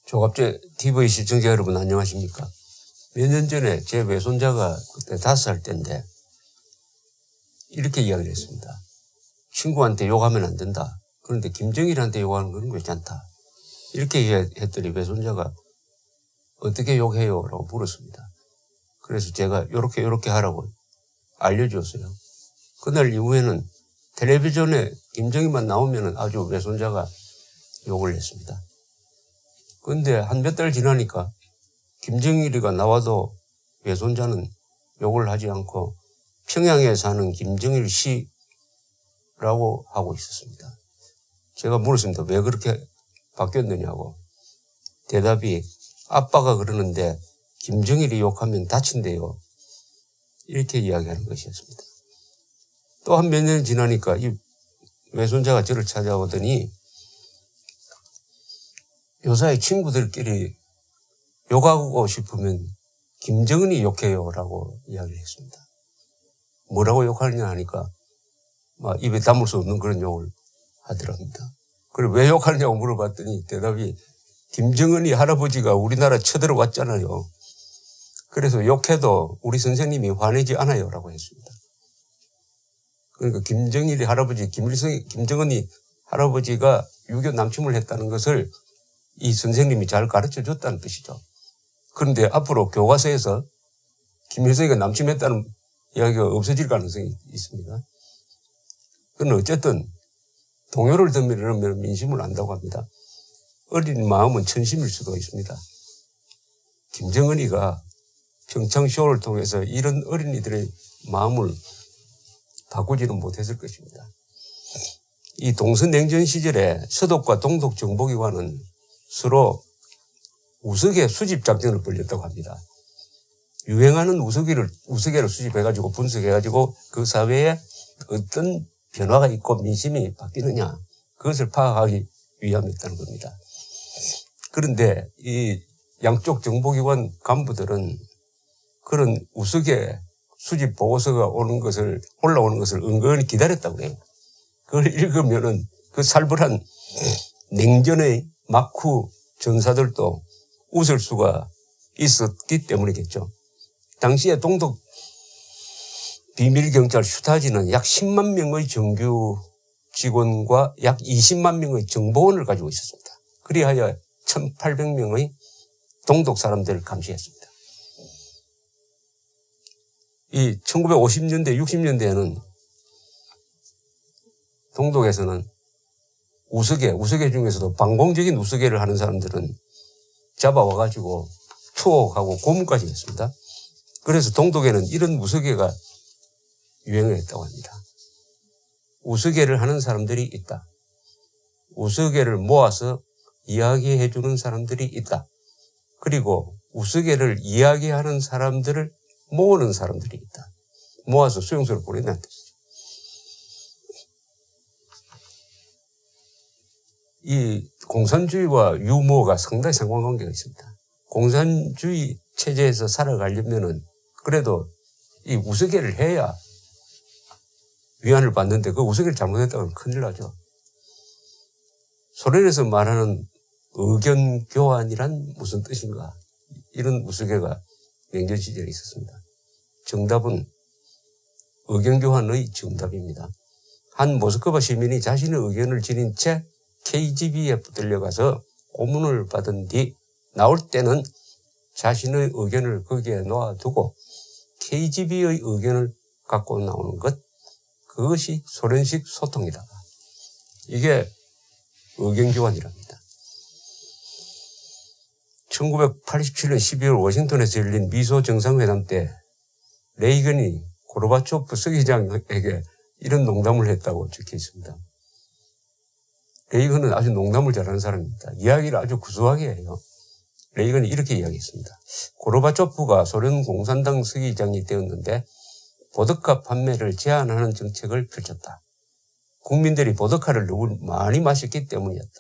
조갑제 TV 시청자 여러분 안녕하십니까? 몇 년 전에 제 외손자가 그때 5살 때인데 이렇게 이야기를 했습니다. 친구한테 욕하면 안 된다. 그런데 김정일한테 욕하는 건 괜찮다. 이렇게 했더니 외손자가 어떻게 욕해요? 라고 물었습니다. 그래서 제가 요렇게 하라고 알려주었어요. 그날 이후에는 텔레비전에 김정일만 나오면 아주 외손자가 욕을 했습니다. 그런데 한 몇 달 지나니까 김정일이가 나와도 외손자는 욕을 하지 않고 평양에 사는 김정일 씨라고 하고 있었습니다. 제가 물었습니다. 왜 그렇게 바뀌었느냐고. 대답이 아빠가 그러는데 김정일이 욕하면 다친대요. 이렇게 이야기하는 것이었습니다. 또 한 몇 년 지나니까 이 외손자가 저를 찾아오더니 요사이 친구들끼리 욕하고 싶으면 김정은이 욕해요 라고 이야기를 했습니다. 뭐라고 욕하느냐 하니까 막 입에 담을 수 없는 그런 욕을 하더랍니다. 그리고 왜 욕하느냐고 물어봤더니 대답이 김정은이 할아버지가 우리나라 쳐들어왔잖아요. 그래서 욕해도 우리 선생님이 화내지 않아요 라고 했습니다. 그러니까 김정일이 할아버지, 김정은이 할아버지가 유교 남침을 했다는 것을 이 선생님이 잘 가르쳐 줬다는 뜻이죠. 그런데 앞으로 교과서에서 김일성이가 남침했다는 이야기가 없어질 가능성이 있습니다. 그건 어쨌든 동요를 들으면 민심을 안다고 합니다. 어린 마음은 천심일 수도 있습니다. 김정은이가 평창쇼를 통해서 이런 어린이들의 마음을 바꾸지는 못했을 것입니다. 이 동서냉전 시절에 서독과 동독 정보기관은 서로 우스개 수집 작전을 벌였다고 합니다. 유행하는 우스개를 수집해가지고 분석해가지고 그 사회에 어떤 변화가 있고 민심이 바뀌느냐 그것을 파악하기 위함이었다는 겁니다. 그런데 이 양쪽 정보기관 간부들은 그런 우스개 수집 보고서가 올라오는 것을 은근히 기다렸다고 해요. 그걸 읽으면은 그 살벌한 냉전의 막후 전사들도 웃을 수가 있었기 때문이겠죠. 당시에 동독 비밀경찰 슈타지는 약 10만 명의 정규 직원과 약 20만 명의 정보원을 가지고 있었습니다. 그리하여 1,800명의 동독 사람들을 감시했습니다. 이 1950년대, 60년대에는 동독에서는 우스개 중에서도 반공적인 우스개를 하는 사람들은 잡아와가지고 투옥하고 고문까지 했습니다. 그래서 동독에는 이런 우스개가 유행을 했다고 합니다. 우스개를 하는 사람들이 있다. 우스개를 모아서 이야기해주는 사람들이 있다. 그리고 우스개를 이야기하는 사람들을 모으는 사람들이 있다. 모아서 수용소를 보낸다는 뜻이죠. 이 공산주의와 유머가 상당히 상관관계가 있습니다. 공산주의 체제에서 살아가려면은 그래도 이 우스개를 해야 위안을 받는데 그 우스개를 잘못했다면 큰일 나죠. 소련에서 말하는 의견 교환이란 무슨 뜻인가? 이런 우스개가 냉전 시절에 있었습니다. 정답은 의견 교환의 정답입니다. 한 모스크바 시민이 자신의 의견을 지닌 채 KGB에 붙들려가서 고문을 받은 뒤 나올 때는 자신의 의견을 거기에 놓아두고 KGB의 의견을 갖고 나오는 것, 그것이 소련식 소통이다. 이게 의견 교환이랍니다. 1987년 12월 워싱턴에서 열린 미소 정상회담 때 레이건이 고르바초프 서기장에게 이런 농담을 했다고 적혀 있습니다. 레이건은 아주 농담을 잘하는 사람입니다. 이야기를 아주 구수하게 해요. 레이건이 이렇게 이야기했습니다. 고르바초프가 소련 공산당 서기장이 되었는데 보드카 판매를 제한하는 정책을 펼쳤다. 국민들이 보드카를 너무 많이 마셨기 때문이었다.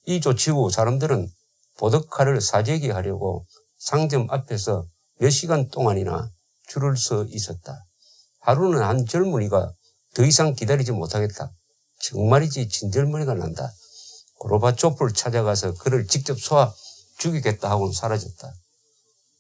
이 조치 후 사람들은 보드카를 사재기 하려고 상점 앞에서 몇 시간 동안이나 줄을 서 있었다. 하루는 한 젊은이가 더 이상 기다리지 못하겠다. 정말이지 진절머리가 난다. 고르바초프를 찾아가서 그를 직접 쏘아 죽이겠다 하고는 사라졌다.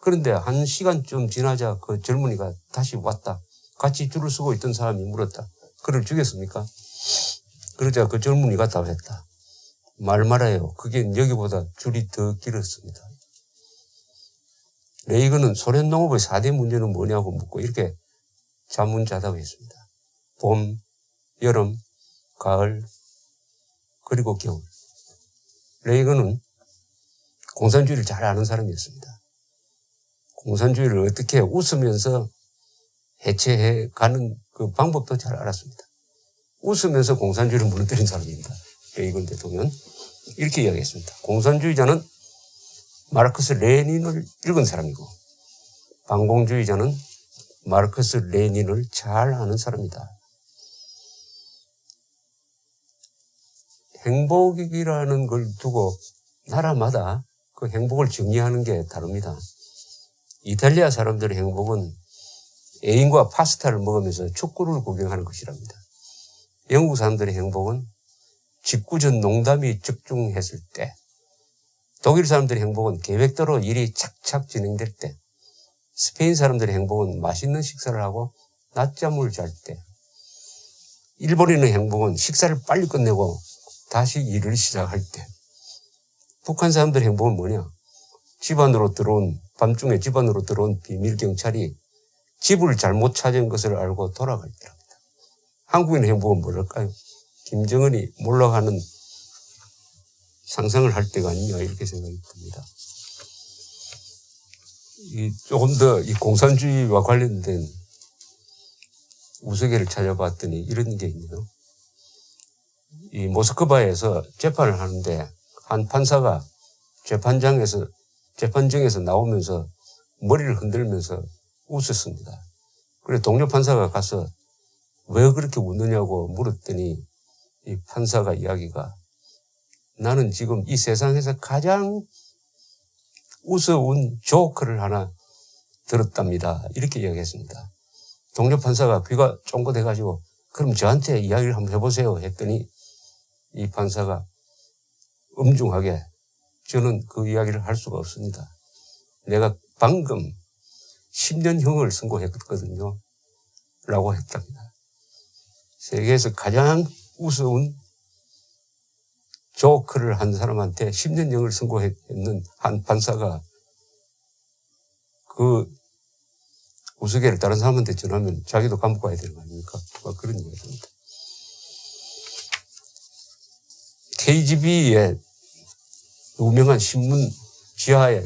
그런데 1시간쯤 지나자 그 젊은이가 다시 왔다. 같이 줄을 서고 있던 사람이 물었다. 그를 죽였습니까? 그러자 그 젊은이가 답했다. 말 말아요. 그게 여기보다 줄이 더 길었습니다. 레이건은 소련 농업의 4대 문제는 뭐냐고 묻고 이렇게 자문자답했습니다. 봄, 여름, 가을, 그리고 겨울. 레이건은 공산주의를 잘 아는 사람이었습니다. 공산주의를 어떻게 웃으면서 해체해 가는 그 방법도 잘 알았습니다. 웃으면서 공산주의를 무너뜨린 사람입니다. 레이건 대통령은 이렇게 이야기했습니다. 공산주의자는 마르크스 레닌을 읽은 사람이고 반공주의자는 마르크스 레닌을 잘 아는 사람이다. 행복이라는 걸 두고 나라마다 그 행복을 정의하는 게 다릅니다. 이탈리아 사람들의 행복은 애인과 파스타를 먹으면서 축구를 구경하는 것이랍니다. 영국 사람들의 행복은 직구전 농담이 적중했을 때, 독일 사람들의 행복은 계획대로 일이 착착 진행될 때, 스페인 사람들의 행복은 맛있는 식사를 하고 낮잠을 잘 때, 일본인의 행복은 식사를 빨리 끝내고 다시 일을 시작할 때, 북한 사람들의 행복은 뭐냐? 밤중에 집 안으로 들어온 비밀 경찰이 집을 잘못 찾은 것을 알고 돌아갈 때랍니다. 한국인의 행복은 뭐랄까요? 김정은이 몰락하는 상상을 할 때가 아니냐 이렇게 생각이 듭니다. 조금 더 이 공산주의와 관련된 우스개를 찾아봤더니 이런 게 있네요. 이 모스크바에서 재판을 하는데 한 판사가 재판정에서 나오면서 머리를 흔들면서 웃었습니다. 그래서 동료 판사가 가서 왜 그렇게 웃느냐고 물었더니 이 판사가 이야기가 나는 지금 이 세상에서 가장 우스운 조크를 하나 들었답니다. 이렇게 이야기했습니다. 동료 판사가 귀가 쫑긋해가지고 그럼 저한테 이야기를 한번 해보세요 했더니 이 판사가 엄중하게 저는 그 이야기를 할 수가 없습니다. 내가 방금 10년형을 선고했거든요. 라고 했답니다. 세계에서 가장 우스운 조크를 한 사람한테 10년형을 선고했는 한 판사가 그 우스개를 다른 사람한테 전하면 자기도 감옥 가야 되는 거 아닙니까? 그런 얘기입니다. KGB의 유명한 신문 지하에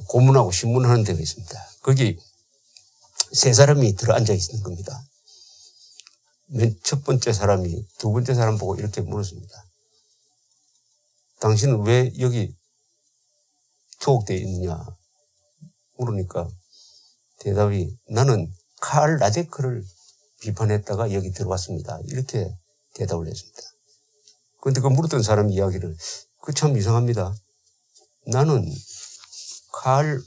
고문하고 신문하는 데가 있습니다. 거기 세 사람이 들어앉아 있는 겁니다. 맨 첫 번째 사람이 두 번째 사람 보고 이렇게 물었습니다. 당신은 왜 여기 투옥되어 있느냐 물으니까 대답이 나는 칼 라데크를 비판했다가 여기 들어왔습니다. 이렇게 대답을 했습니다. 그런데 그 물었던 사람 이야기를 그 참 이상합니다. 나는 칼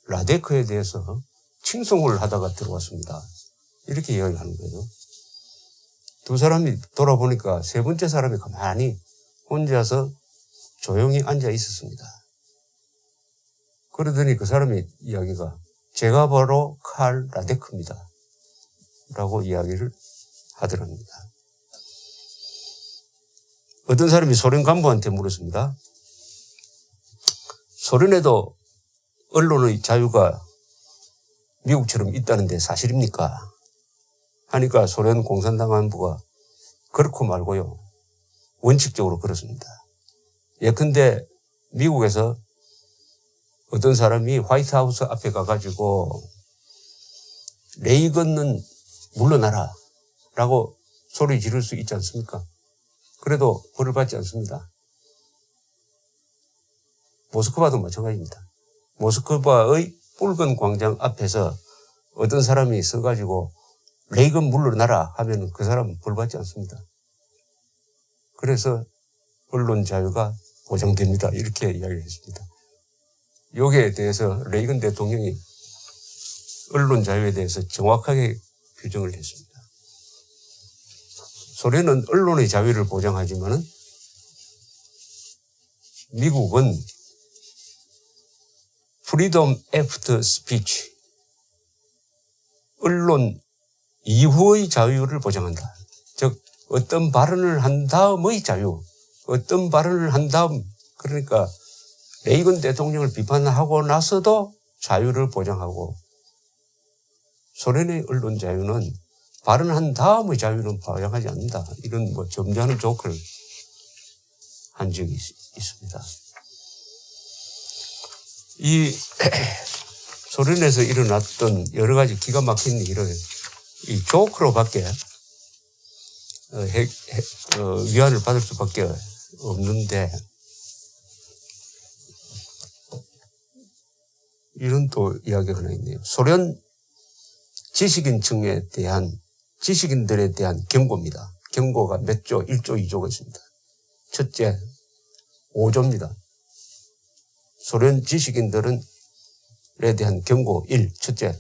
라데크에 대해서 칭송을 하다가 들어왔습니다. 이렇게 이야기를 하는 거예요. 두 사람이 돌아보니까 세 번째 사람이 가만히 혼자서 조용히 앉아 있었습니다. 그러더니 그 사람의 이야기가 제가 바로 칼 라데크입니다. 라고 이야기를 하더랍니다. 어떤 사람이 소련 간부한테 물었습니다. 소련에도 언론의 자유가 미국처럼 있다는데 사실입니까? 하니까 소련 공산당 간부가 그렇고 말고요. 원칙적으로 그렇습니다. 예컨대 미국에서 어떤 사람이 화이트하우스 앞에 가가지고 레이건은 물러나라 라고 소리 지를 수 있지 않습니까? 그래도 벌을 받지 않습니다. 모스크바도 마찬가지입니다. 모스크바의 붉은 광장 앞에서 어떤 사람이 서가지고 레이건 물러나라 하면 그 사람은 벌 받지 않습니다. 그래서 언론 자유가 보장됩니다. 이렇게 이야기를 했습니다. 여기에 대해서 레이건 대통령이 언론 자유에 대해서 정확하게 규정을 했습니다. 소련은 언론의 자유를 보장하지만은 미국은 freedom after speech, 언론 이후의 자유를 보장한다. 즉 어떤 발언을 한 다음의 자유, 어떤 발언을 한 다음, 그러니까 레이건 대통령을 비판하고 나서도 자유를 보장하고, 소련의 언론 자유는 발언한 다음의 자유는 보장하지 않는다. 이런 점잖은 조크를 한 적이 있습니다. 이 소련에서 일어났던 여러 가지 기가 막힌 일을 이 조크로밖에 위안을 받을 수밖에 없는데, 이런 또 이야기가 하나 있네요. 소련 지식인들에 대한 경고입니다. 경고가 몇 조, 1조, 2조가 있습니다. 첫째, 5조입니다. 소련 지식인들에 대한 경고 1, 첫째,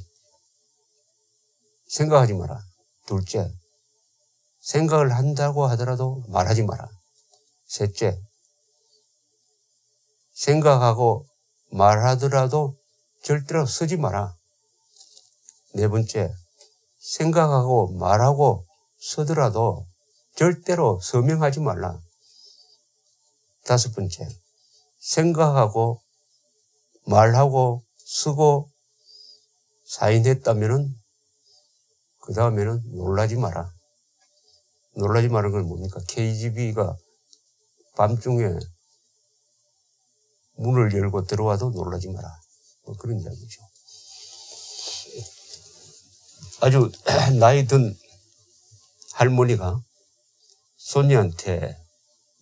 생각하지 마라. 둘째, 생각을 한다고 하더라도 말하지 마라. 셋째, 생각하고 말하더라도 절대로 쓰지 마라. 네 번째, 생각하고 말하고 쓰더라도 절대로 서명하지 말라. 다섯 번째, 생각하고 말하고 쓰고 사인했다면은 그 다음에는 놀라지 마라. 놀라지 마라는 건 뭡니까? KGB가 밤중에 문을 열고 들어와도 놀라지 마라. 그런 이야기죠. 아주 나이 든 할머니가 손녀한테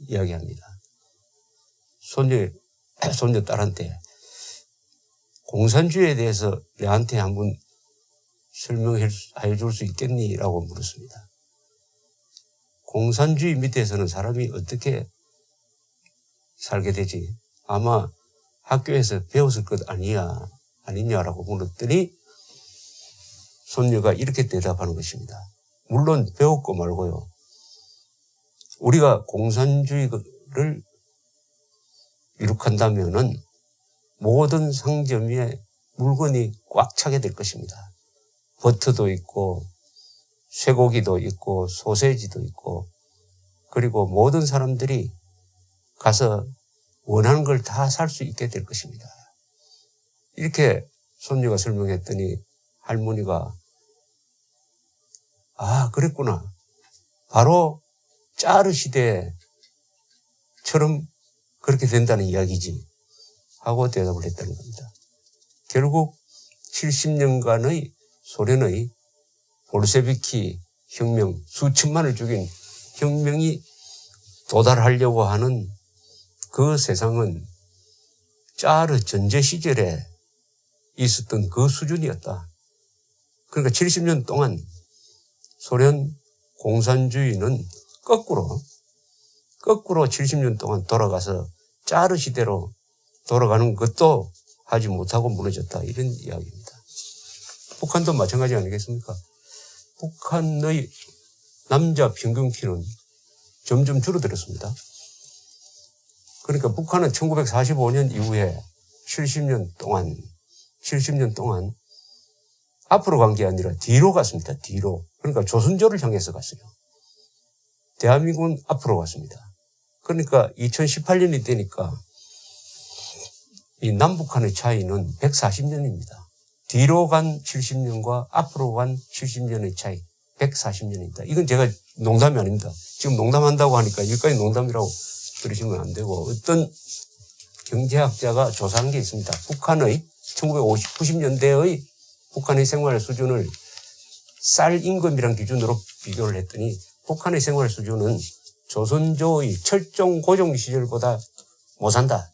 이야기합니다. 손녀 딸한테 공산주의에 대해서 내한테 한번 설명해 줄 수 있겠니? 라고 물었습니다. 공산주의 밑에서는 사람이 어떻게 살게 되지? 아마 학교에서 배웠을 것 아니냐라고 물었더니 손녀가 이렇게 대답하는 것입니다. 물론 배웠고 말고요. 우리가 공산주의를 이룩한다면은 모든 상점에 물건이 꽉 차게 될 것입니다. 버터도 있고 쇠고기도 있고 소세지도 있고, 그리고 모든 사람들이 가서 원하는 걸 다 살 수 있게 될 것입니다. 이렇게 손녀가 설명했더니 할머니가 아, 그랬구나. 바로 짜르 시대처럼 그렇게 된다는 이야기지 하고 대답을 했다는 겁니다. 결국 70년간의 소련의 볼셰비키 혁명, 수천만을 죽인 혁명이 도달하려고 하는 그 세상은 짜르 전제 시절에 있었던 그 수준이었다. 그러니까 70년 동안 소련 공산주의는 거꾸로 70년 동안 돌아가서 짜르 시대로 돌아가는 것도 하지 못하고 무너졌다. 이런 이야기입니다. 북한도 마찬가지 아니겠습니까? 북한의 남자 평균 키는 점점 줄어들었습니다. 그러니까 북한은 1945년 이후에 70년 동안 앞으로 간 게 아니라 뒤로 갔습니다. 뒤로. 그러니까 조선조를 향해서 갔어요. 대한민국은 앞으로 갔습니다. 그러니까 2018년이 되니까 이 남북한의 차이는 140년입니다. 뒤로 간 70년과 앞으로 간 70년의 차이 140년입니다. 이건 제가 농담이 아닙니다. 지금 농담한다고 하니까 여기까지 농담이라고 들으시면 안 되고, 어떤 경제학자가 조사한 게 있습니다. 북한의 1990년대의 북한의 생활 수준을 쌀 임금이란 기준으로 비교를 했더니 북한의 생활 수준은 조선조의 철종 고종 시절보다 못 산다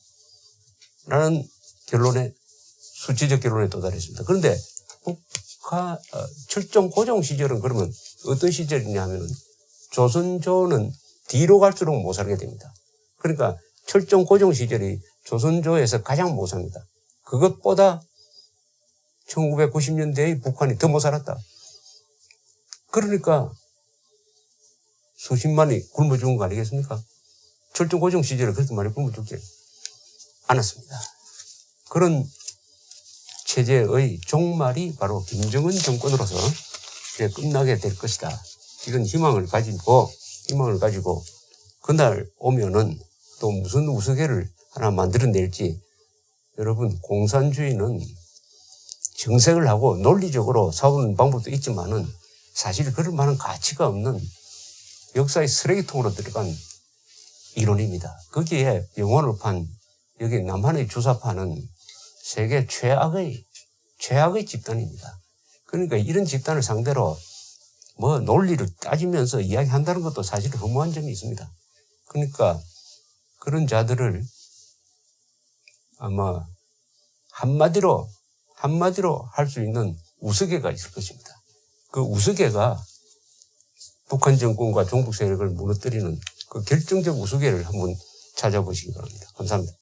라는 결론에, 수치적 결론에 도달했습니다. 그런데 북한 철종 고종 시절은 그러면 어떤 시절이냐 하면은 조선조는 뒤로 갈수록 못 살게 됩니다. 그러니까 철종 고종 시절이 조선조에서 가장 못 삽니다. 그것보다 1990년대의 북한이 더 못 살았다. 그러니까 수십만이 굶어 죽은 거 아니겠습니까? 철종 고종 시절에 그렇게 많이 굶어 죽지 않았습니다. 그런 체제의 종말이 바로 김정은 정권으로서 이제 끝나게 될 것이다. 이런 희망을 가지고 그날 오면은 또 무슨 우스개를 하나 만들어낼지. 여러분, 공산주의는 정색을 하고 논리적으로 싸우는 방법도 있지만은 사실 그럴 만한 가치가 없는 역사의 쓰레기통으로 들어간 이론입니다. 거기에 영혼을 판 여기 남한의 주사파는 세계 최악의 집단입니다. 그러니까 이런 집단을 상대로 뭐 논리를 따지면서 이야기한다는 것도 사실 허무한 점이 있습니다. 그러니까 그런 자들을 아마 한마디로 할 수 있는 우스개가 있을 것입니다. 그 우스개가 북한 정권과 종북 세력을 무너뜨리는 그 결정적 우스개를 한번 찾아보시기 바랍니다. 감사합니다.